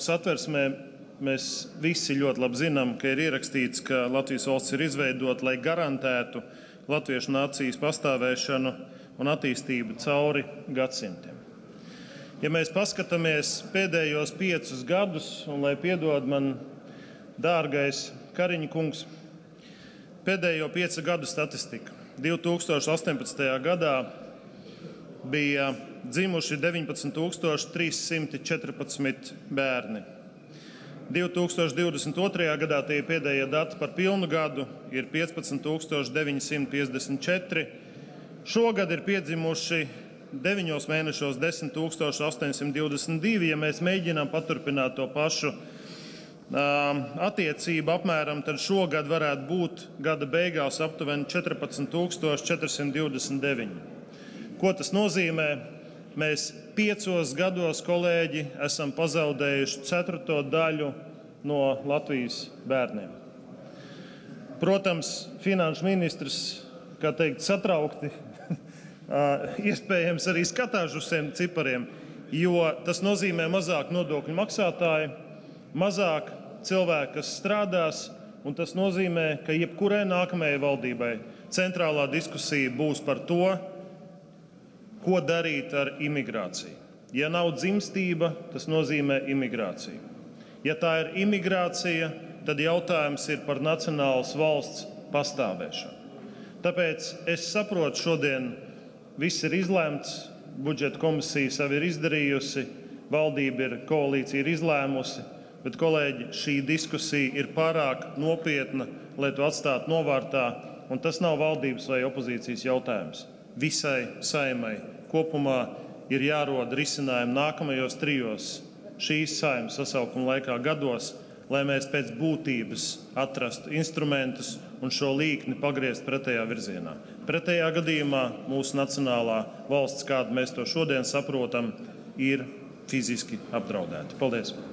satversmē mēs visi ļoti labi zinām, ka ir ierakstīts, ka Latvijas valsts ir izveidota, lai garantētu latviešu nācijas pastāvēšanu un attīstību cauri gadsimtiem. Ja mēs paskatāmies pēdējos 5 gadus, un lai piedod man dārgais Kariņa kungs, pēdējo 5 gadu statistika. 2018. gadā bija dzimuši 19,314 bērni. 2022. gadā tie pēdējie dati par pilnu gadu ir 15,954. Šogad ir piedzimuši 9 mēnešos 10,822. Ja mēs mēģinām paturpināt to pašu attiecību apmēram, tad šogad varētu būt gada beigās aptuveni 14,429. Ko tas nozīmē? Mēs 5 gados, kolēģi, esam pazaudējuši 1/4 daļu no Latvijas bērniem. Protams, finanšu ministrs, kā teikt, satraukti, iespējams arī skatās uz šiem cipariem, jo tas nozīmē mazāk nodokļu maksātāji, mazāk cilvēki, kas strādās, un tas nozīmē, ka jebkurai nākamajai valdībai centrālā diskusija būs par to, ko darīt ar imigrāciju. Ja nav dzimstība, tas nozīmē imigrāciju. Ja tā ir imigrācija, tad jautājums ir par nacionālas valsts pastāvēšanu. Tāpēc es saprotu, šodien viss ir izlēmts, budžeta komisija savu ir izdarījusi, valdība ir, koalīcija ir izlēmusi, bet, kolēģi, šī diskusija ir pārāk nopietna, lai to atstātu novārtā, un tas nav valdības vai opozīcijas jautājums. Visai Saeimai kopumā ir jārod risinājumi nākamajos 3 šīs Saeimas sasaukuma laikā gados, lai mēs pēc būtības atrastu instrumentus un šo līkni pagriezt pretējā virzienā. Pretējā gadījumā mūsu nacionālā valsts, kādu mēs to šodien saprotam, ir fiziski apdraudēta. Paldies!